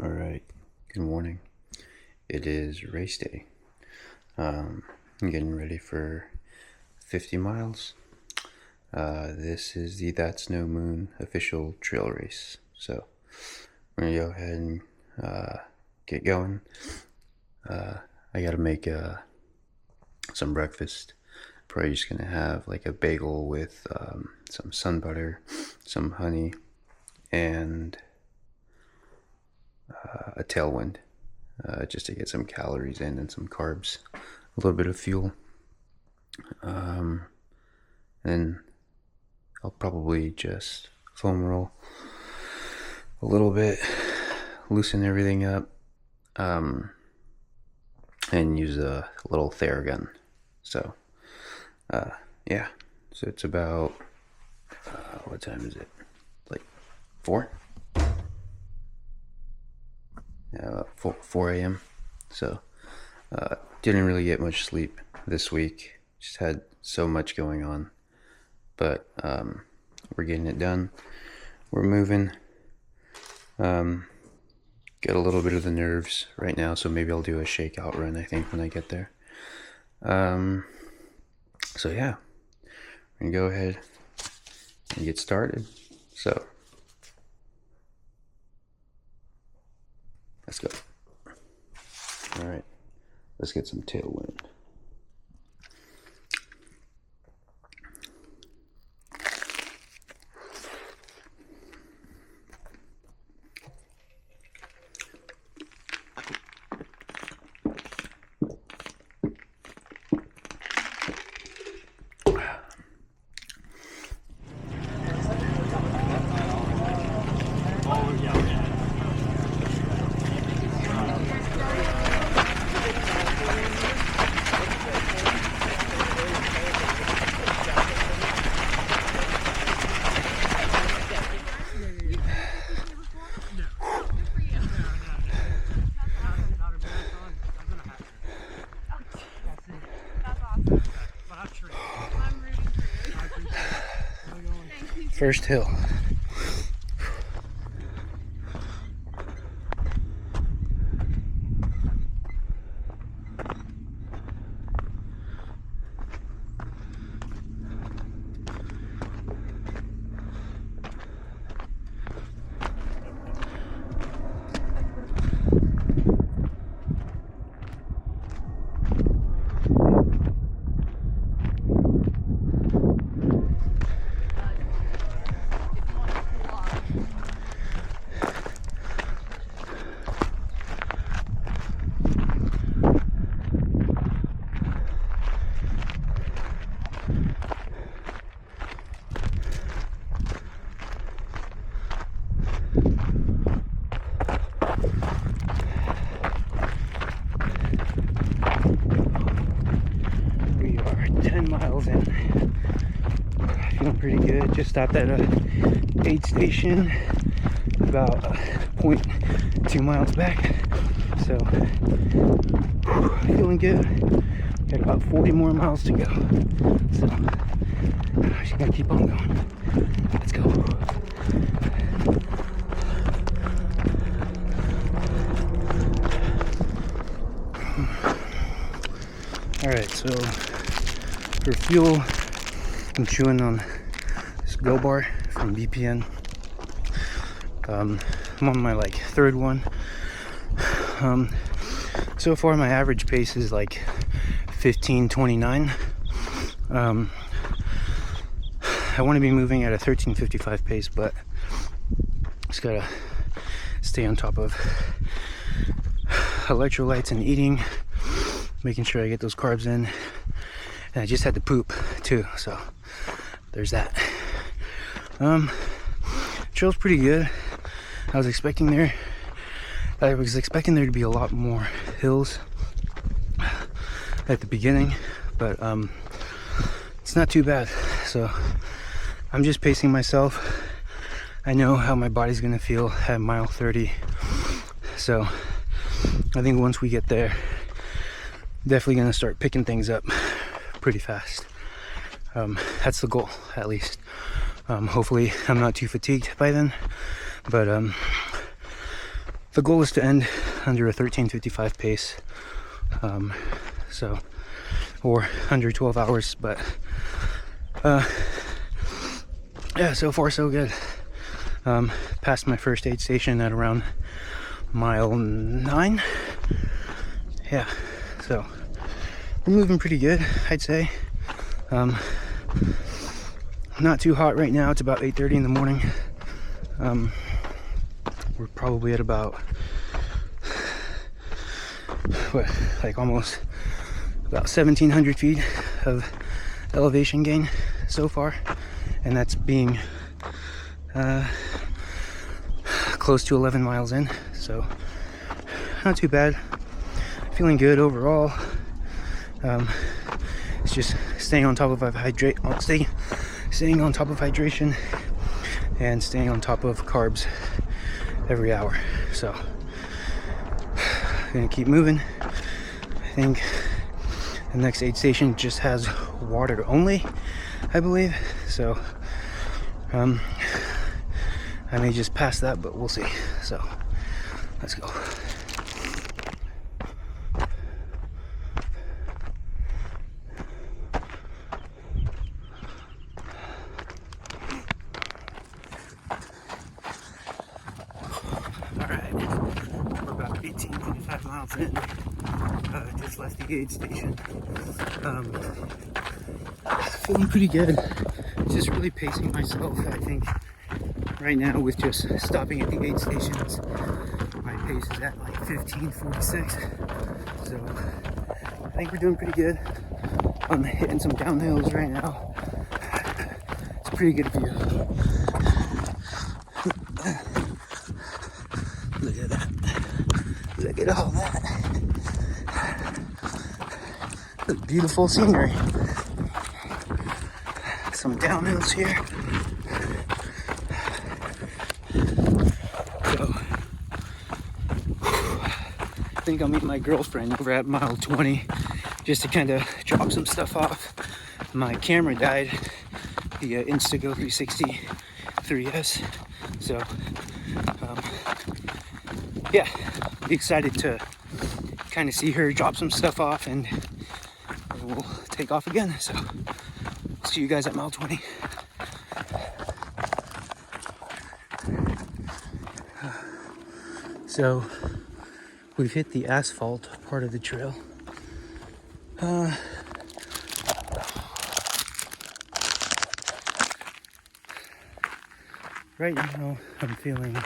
Alright, good morning. It is race day. I'm getting ready for 50 miles. This is the That's No Moon official trail race. So we're gonna go ahead and get going. I gotta make some breakfast. Probably just gonna have like a bagel with some sun butter, some honey, and a tailwind, just to get some calories in and some carbs, a little bit of fuel. And I'll probably just foam roll a little bit, loosen everything up, and use a little Theragun. So yeah, so it's about what time is it? Like 4? Yeah, 4 a.m. So didn't really get much sleep this week. Just had so much going on. But we're getting it done. We're moving. Get a little bit of the nerves right now, so maybe I'll do a shakeout run, I think, when I get there. So yeah, we're gonna go ahead and get started. So let's go. All right, let's get some tailwind. First hill. We are 10 miles in. Feeling pretty good. Just stopped at a aid station about 0.2 miles back. So feeling good. Got about 40 more miles to go. So just gotta keep on going. Let's go. Alright, so for fuel, I'm chewing on this Go Bar from BPN. I'm on my third one. So far my average pace is like 15:29. I want to be moving at a 13:55 pace, but just gotta stay on top of electrolytes and eating, making sure I get those carbs in. And I just had to poop too, so there's that. Trail's pretty good. I was expecting there to be a lot more hills at the beginning, but it's not too bad. So I'm just pacing myself. I know how my body's gonna feel at mile 30, so I think once we get there, definitely gonna start picking things up pretty fast. That's the goal, at least. Hopefully I'm not too fatigued by then, but the goal is to end under a 13:55 pace, so, or under 12 hours, but yeah, so far so good. Passed my first aid station at around mile 9. Yeah, so we're moving pretty good, I'd say. Not too hot right now. It's about 8:30 in the morning. We're probably at about almost about 1,700 feet of elevation gain so far, and that's being close to 11 miles in, so not too bad. Feeling good overall. It's just staying on top of staying on top of hydration and staying on top of carbs every hour. So gonna keep moving. I think the next aid station just has water only, I believe. So I may just pass that, but we'll see. So let's go. Alright, we're about 18.5 miles in. Just left the aid station. Feeling pretty good. Just really pacing myself. I think right now with just stopping at the aid stations, my pace is at like 15:46. So I think we're doing pretty good. I'm hitting some downhills right now. It's a pretty good view. Look at that. Look at all that. Look, beautiful scenery. Some downhills here. So, I think I'll meet my girlfriend over at mile 20 just to kind of drop some stuff off. My camera died, the Instago 360 3S. So, yeah, be excited to kind of see her drop some stuff off, and we'll take off again. So, see you guys at mile 20. So, we've hit the asphalt part of the trail. Right now, I'm feeling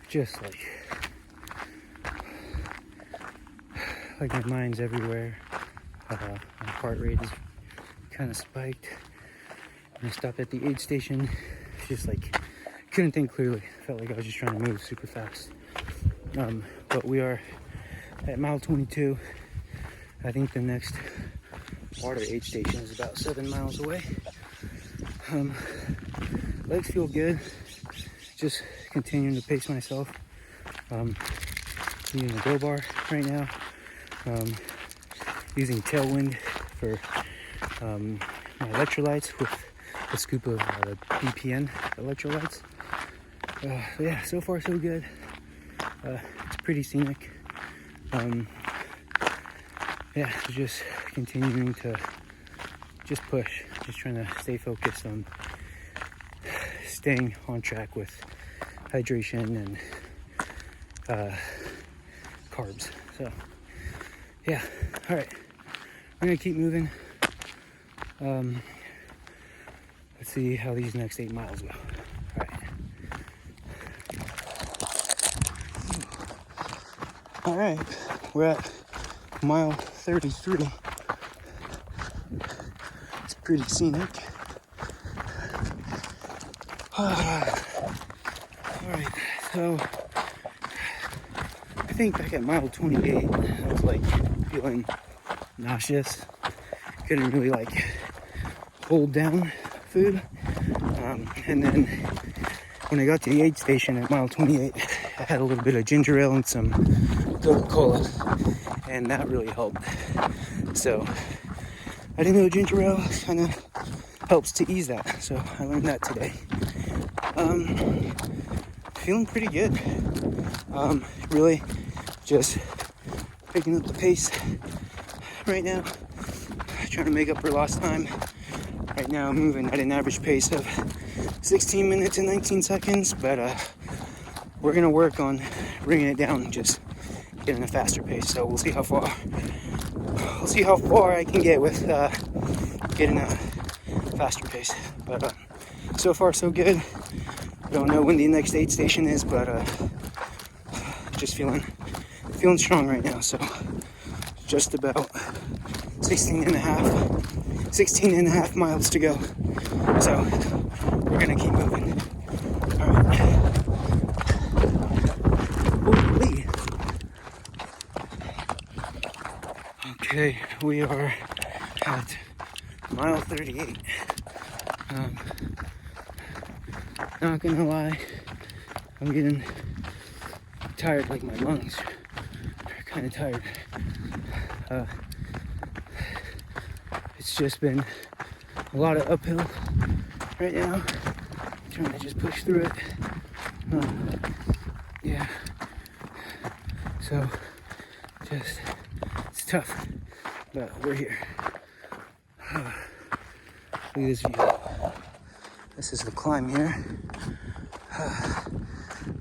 just like my mind's everywhere. My heart rate is kind of spiked. When I stopped at the aid station, just like couldn't think clearly. Felt like I was just trying to move super fast. But we are at mile 22. I think the next water aid station is about 7 miles away. Legs feel good. Just continuing to pace myself. Using the go bar right now. Using Tailwind for my electrolytes with a scoop of BPN electrolytes. Yeah, so far so good. It's pretty scenic. Yeah, just continuing to just push, just trying to stay focused on staying on track with hydration and carbs. So yeah, all right, we're gonna keep moving. Let's see how these next 8 miles go. All right. All right, we're at mile 33. It's pretty scenic. All right, so I think back at mile 28, I was like feeling nauseous. Couldn't really like hold down food. And then when I got to the aid station at mile 28, I had a little bit of ginger ale and some Coca-Cola, and that really helped. So I didn't know ginger ale kind of helps to ease that, so I learned that today. feeling pretty good. Really just picking up the pace right now, trying to make up for lost time. Right now I'm moving at an average pace of 16 minutes and 19 seconds, but we're gonna work on bringing it down, just getting a faster pace. So we'll see how far I can get with getting a faster pace. But so far so good. Don't know when the next aid station is, but just feeling strong right now. So just about 16 and a half miles to go. So we're gonna keep moving. All right. Holy. Okay, we are at mile 38. Not gonna lie, I'm getting tired, like my lungs are kind of tired. It's just been a lot of uphill right now. I'm trying to just push through it. Yeah. So, it's tough, but we're here. Look at this view. This is the climb here.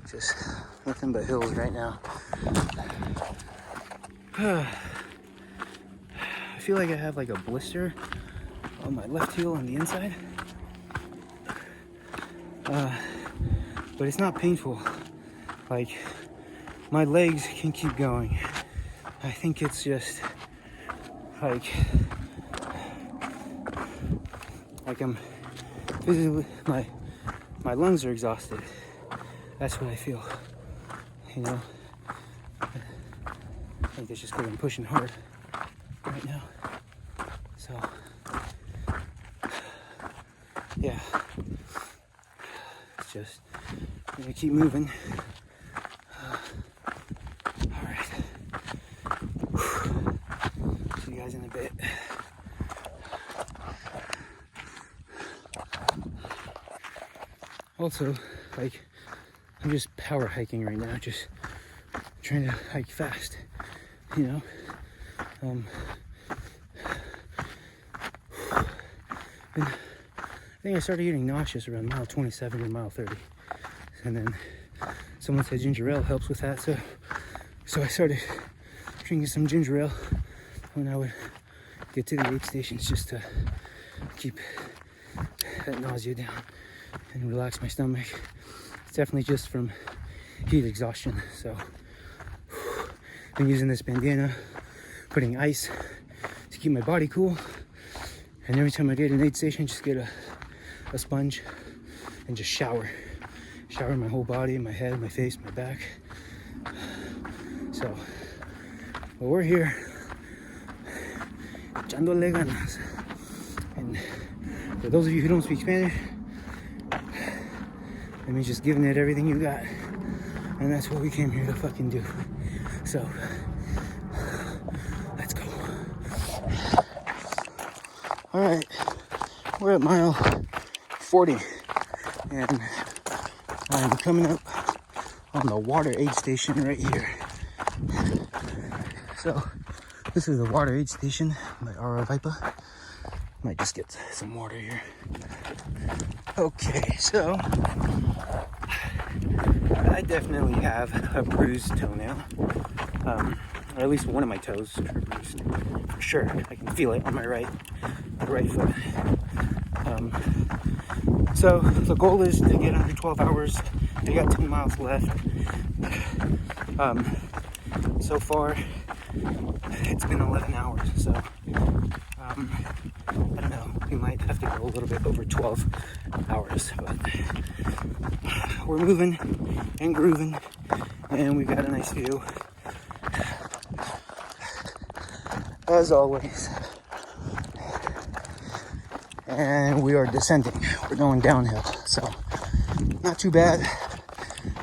Just nothing but hills right now. I feel like I have like a blister on my left heel on the inside. But it's not painful. Like, my legs can keep going. I think it's just like I'm physically, my lungs are exhausted. That's what I feel, you know. I think it's just because I'm pushing hard right now. So, yeah, it's just, I'm gonna keep moving. All right. See you guys in a bit. Also, like, I'm just power hiking right now, just trying to hike fast, you know. And I think I started getting nauseous around mile 27 or mile 30, and then someone said ginger ale helps with that, so I started drinking some ginger ale when I would get to the aid stations, just to keep that nausea down and relax my stomach. It's definitely just from heat exhaustion. So I'm using this bandana, putting ice to keep my body cool, and every time I get an aid station, just get a sponge and just shower my whole body, my head, my face, my back. So, well, we're here echándole ganas. And for those of you who don't speak Spanish, that means just giving it everything you got. And that's what we came here to fucking do. So, let's go. All right, we're at mile 40, and I'm coming up on the water aid station right here. So, this is the water aid station by Aravaipa. Might just get some water here. Okay, so I definitely have a bruised toenail. Or at least one of my toes are bruised. For sure, I can feel it on my right foot. So the goal is to get under 12 hours. I got 10 miles left. So far, it's been 11 hours, so I don't know, we might have to go a little bit over 12 hours, but we're moving and grooving, and we've got a nice view, as always. And we are descending, we're going downhill, so not too bad.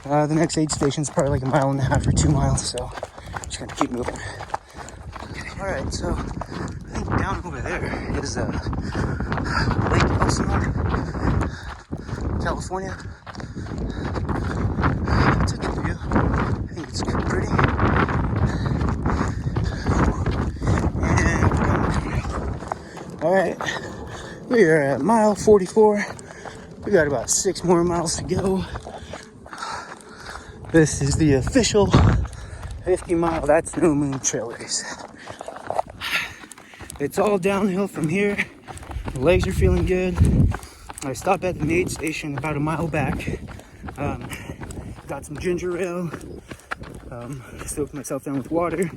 The next aid station is probably like 1.5 miles or 2 miles, so just gonna keep moving. Okay. All right, so I think down over there is Lake Elsinore, California. All right, we are at mile 44. We got about 6 more miles to go. This is the official 50-mile That's No Moon trail race. It's all downhill from here. The legs are feeling good. I stopped at the aid station about a mile back. Got some ginger ale. Soaked myself down with water.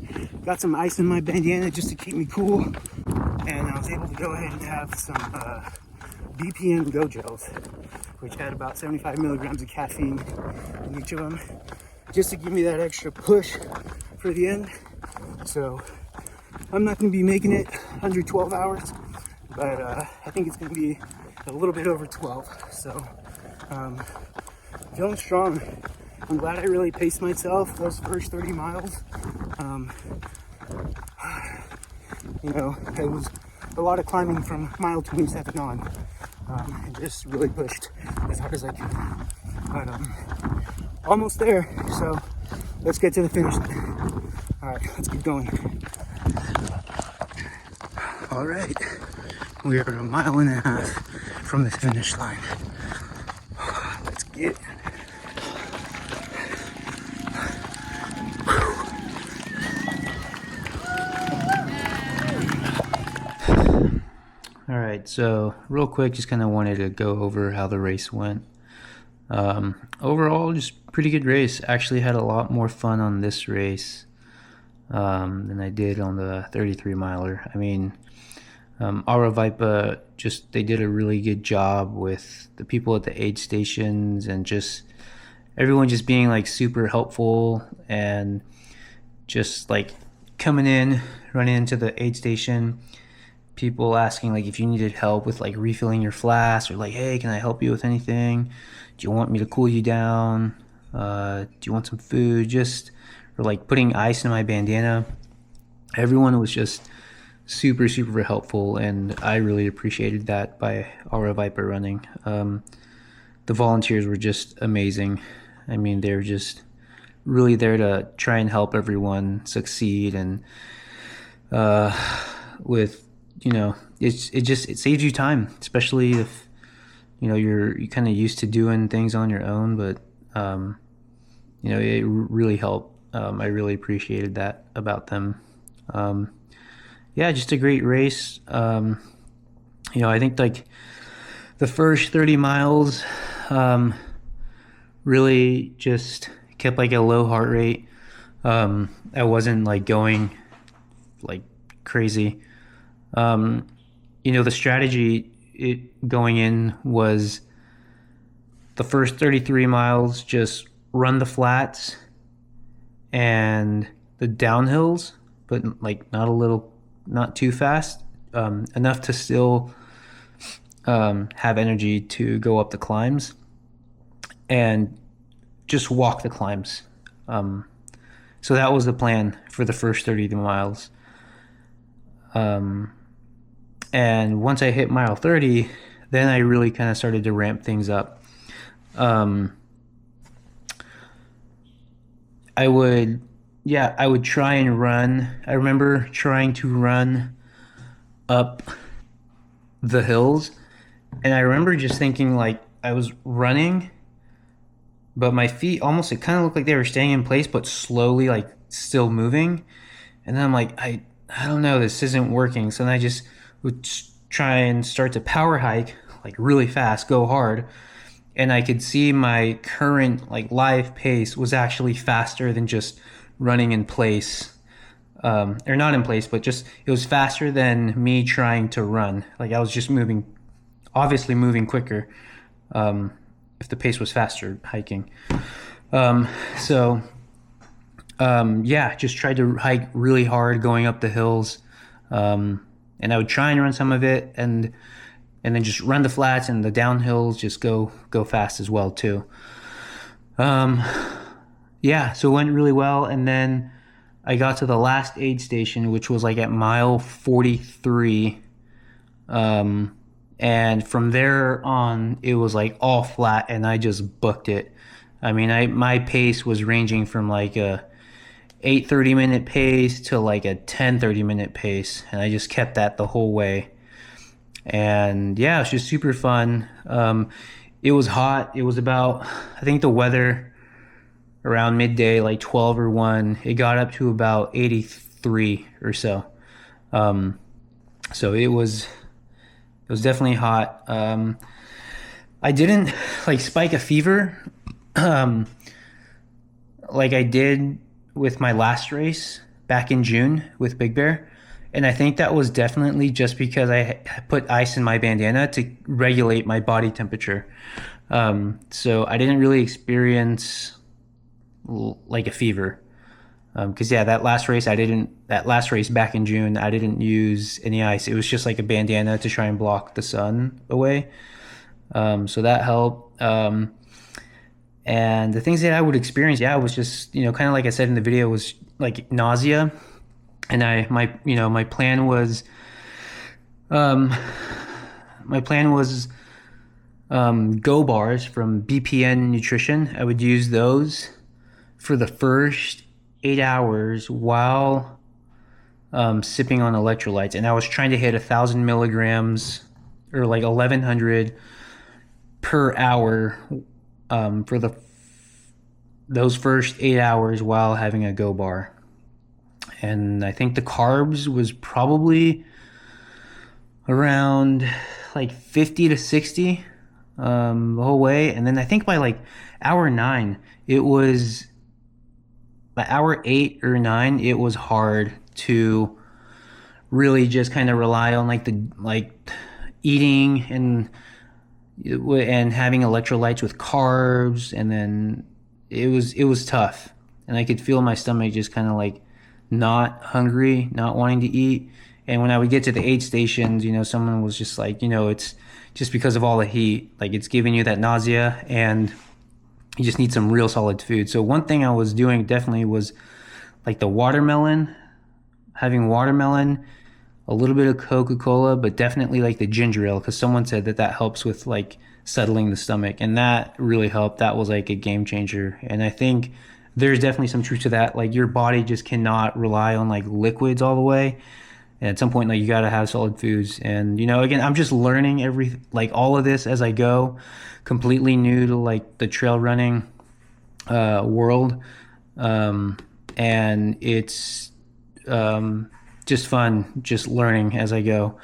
Got some ice in my bandana just to keep me cool. And I was able to go ahead and have some BPM Go gels, which had about 75 milligrams of caffeine in each of them, just to give me that extra push for the end. So I'm not going to be making it under 12 hours, but I think it's going to be a little bit over 12. So feeling strong. I'm glad I really paced myself those first 30 miles. You know, it was a lot of climbing from mile 27 on, and just really pushed as hard as I could. But almost there, so let's get to the finish line. All right, let's keep going. All right, we are a mile and a half from the finish line. Let's get. All right, so real quick, just kind of wanted to go over how the race went. Overall, just pretty good race. Actually had a lot more fun on this race than I did on the 33 miler. I mean, Aravaipa, they did a really good job with the people at the aid stations and just everyone just being like super helpful and just like coming in, running into the aid station, people asking like if you needed help with like refilling your flask, or like, hey, can I help you with anything? Do you want me to cool you down? Do you want some food? Or like putting ice in my bandana. Everyone was just super, super helpful, and I really appreciated that by Aravaipa Running. The volunteers were just amazing. I mean, they were just really there to try and help everyone succeed, and with, you know, it saves you time, especially if, you know, you're kind of used to doing things on your own, but you know, it really helped. I really appreciated that about them. Yeah, just a great race. You know, I think like the first 30 miles really just kept like a low heart rate. I wasn't like going like crazy. You know, the strategy going in was the first 33 miles, just run the flats and the downhills, but like not too fast, enough to still have energy to go up the climbs, and just walk the climbs. So that was the plan for the first 30 miles. And once I hit mile 30, then I really kind of started to ramp things up. I would try and run. I remember trying to run up the hills, and I remember just thinking like I was running, but my feet it kind of looked like they were staying in place, but slowly like still moving. And then I'm like, I don't know, this isn't working. So then I just would try and start to power hike like really fast, go hard. And I could see my current like live pace was actually faster than just running in place, or not in place, but just it was faster than me trying to run. Like I was just obviously moving quicker if the pace was faster hiking. Yeah, just tried to hike really hard going up the hills, and I would try and run some of it, and then just run the flats, and the downhills just go fast as well too. Yeah, so it went really well. And then I got to the last aid station, which was like at mile 43. And from there on, it was like all flat, and I just booked it. I mean, my pace was ranging from like a 8:30-minute pace to like a 10:30-minute pace, and I just kept that the whole way. And yeah, it was just super fun. It was hot. It was about, I think the weather around midday, like 12 or 1, it got up to about 83 or so. So it was definitely hot. I didn't like spike a fever like I did with my last race back in June with Big Bear. And I think that was definitely just because I put ice in my bandana to regulate my body temperature. So I didn't really experience like a fever. Because yeah, that last race back in June, I didn't use any ice. It was just like a bandana to try and block the sun away. So that helped. And the things that I would experience, yeah, was just, kind of like I said in the video, was like nausea. And my plan was, Go bars from BPN Nutrition. I would use those for the first 8 hours while sipping on electrolytes, and I was trying to hit 1,000 milligrams or like 1,100 per hour for those first 8 hours while having a Go bar. And I think the carbs was probably around like 50 to 60 the whole way. And then I think by like hour 9, by hour 8 or 9, it was hard to really just kind of rely on like eating and having electrolytes with carbs. And then it was tough, and I could feel my stomach just kind of like not hungry, not wanting to eat. And when I would get to the aid stations, someone was just like, it's just because of all the heat, like it's giving you that nausea and you just need some real solid food. So one thing I was doing definitely was like having watermelon, a little bit of Coca-Cola, but definitely like the ginger ale, because someone said that helps with like settling the stomach, and that really helped. That was like a game changer. And I think there's definitely some truth to that. Like your body just cannot rely on like liquids all the way. And at some point, like you got to have solid foods. And, again, I'm just learning all of this as I go, completely new to like the trail running world. And it's just fun, just learning as I go.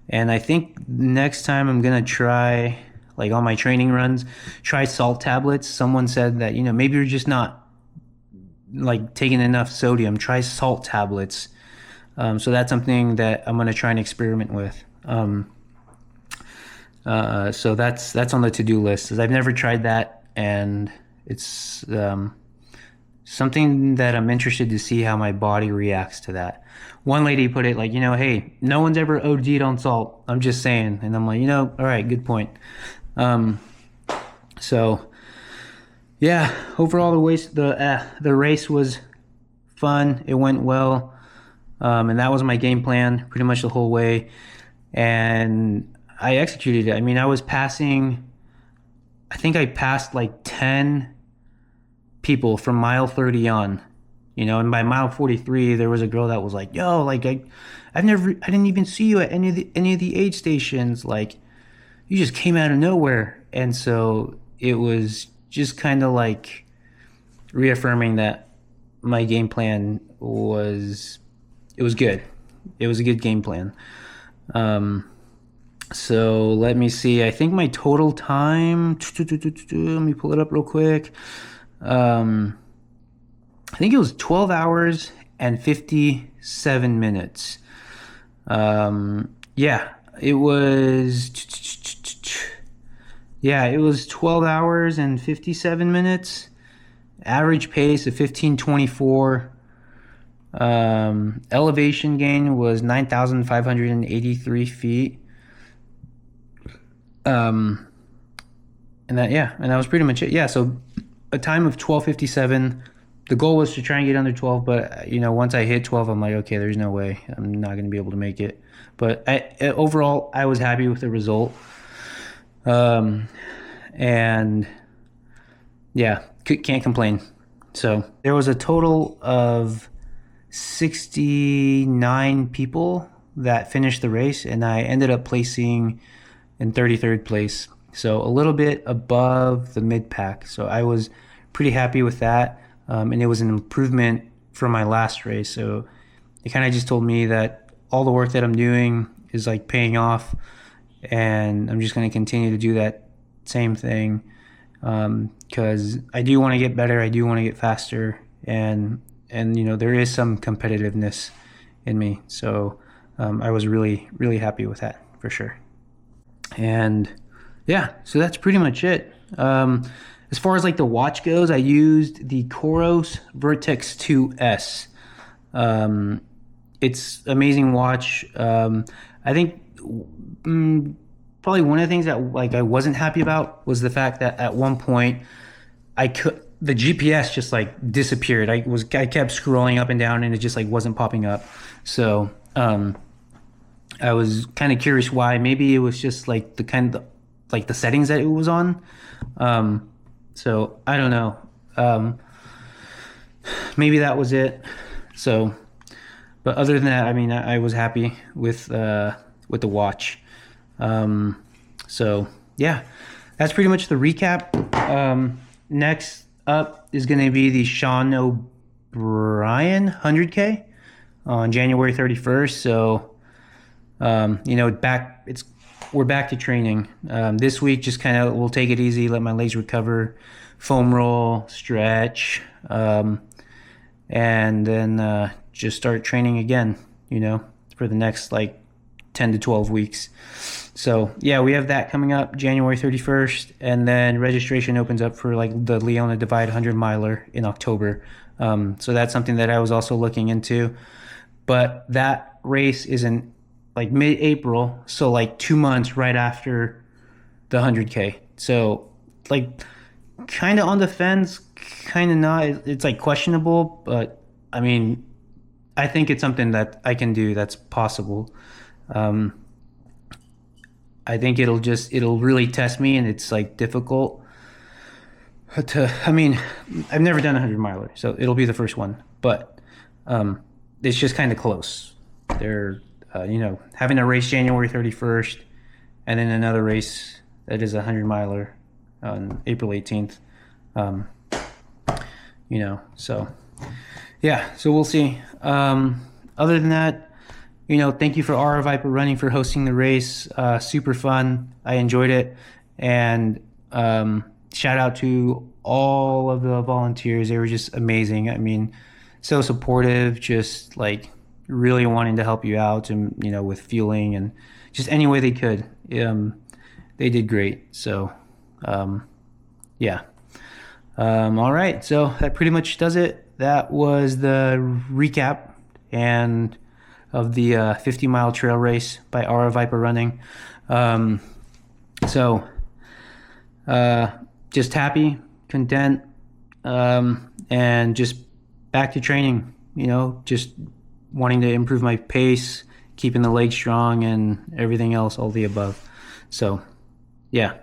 And I think next time I'm going to try, like on my training runs, try salt tablets. Someone said that, maybe you're just not like taking enough sodium. Try salt tablets. So that's something that I'm going to try and experiment with. So that's on the to-do list, because I've never tried that, and it's something that I'm interested to see how my body reacts to that. One lady put it like, hey, no one's ever OD'd on salt. I'm just saying. And I'm like, all right, good point. So yeah, overall the race was fun. It went well. And that was my game plan pretty much the whole way. And I executed it. I mean, I think I passed like 10 people from mile 30 on, and by mile 43, there was a girl that was like, yo, like I didn't even see you at any of the aid stations. Like you just came out of nowhere. And so it was just kind of like reaffirming that my game plan was good. It was a good game plan. So let me see. I think my total time, let me pull it up real quick. I think it was 12 hours and 57 minutes. Yeah, it was 12 hours and 57 minutes. Average pace of 15:24. Elevation gain was 9,583 feet. And that was pretty much it. Yeah, so a time of 12:57. The goal was to try and get under 12, but once I hit 12, I'm like, okay, there's no way I'm not going to be able to make it. But overall, I was happy with the result. And yeah, can't complain. So there was a total of 69 people that finished the race, and I ended up placing in 33rd place. So a little bit above the mid pack. So I was pretty happy with that. And it was an improvement from my last race. So it kind of just told me that all the work that I'm doing is like paying off, and I'm just going to continue to do that same thing. Because I do want to get better. I do want to get faster. And you know, there is some competitiveness in me. So I was really, really happy with that for sure. And yeah, so that's pretty much it. As far as like the watch goes, I used the Coros Vertex 2S. It's amazing watch. I think probably one of the things that like I wasn't happy about was the fact that at one point the GPS just like disappeared. I kept scrolling up and down and it just like wasn't popping up. So I was kind of curious why. Maybe it was just like the settings that it was on. So I don't know. Maybe that was it. So, but other than that, I mean, I was happy with the watch. So yeah, that's pretty much the recap. Next up is going to be the Sean O'Brien 100K on January 31st. So, you know, we're back to training. This week, just kind of, we'll take it easy, let my legs recover, foam roll, stretch, and then just start training again, you know, for the next like 10 to 12 weeks. So yeah, we have that coming up January 31st, and then registration opens up for like the Leona Divide 100 miler in October. So that's something that I was also looking into, but that race is in like mid-April, so like 2 months right after the 100K. So like kind of on the fence, kind of not. It's like questionable, but I mean, I think it's something that I can do, that's possible. I think it'll really test me, and it's like difficult I mean, I've never done a 100 miler, so it'll be the first one, but it's just kind of close. They're, you know, having a race January 31st and then another race that is a 100 miler on April 18th. You know, so yeah, so we'll see. Other than that, you know, thank you for Aravaipa Running for hosting the race. Super fun. I enjoyed it. And shout out to all of the volunteers. They were just amazing. I mean, so supportive, just like really wanting to help you out, and, you know, with fueling and just any way they could. They did great. So, yeah. All right. So that pretty much does it. That was the recap and of the 50-mile trail race by Aravaipa Running. So just happy, content, and just back to training, you know, just wanting to improve my pace, keeping the legs strong, and everything else, all the above. So yeah,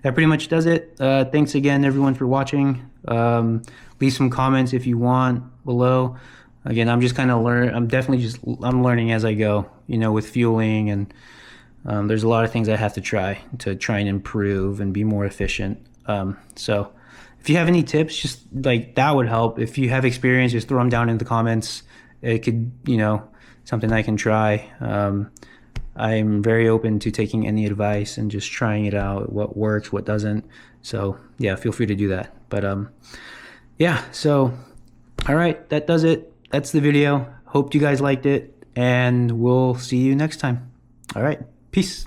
that pretty much does it. Thanks again, everyone, for watching. Leave some comments if you want below. Again, I'm just kind of I'm learning as I go, you know, with fueling, and there's a lot of things I have to try and improve and be more efficient. So if you have any tips, just like that would help. If you have experience, just throw them down in the comments. It could, you know, something I can try. I'm very open to taking any advice and just trying it out, what works, what doesn't. So yeah, feel free to do that. But yeah, so all right, that does it. That's the video. Hope you guys liked it, and we'll see you next time. All right, peace.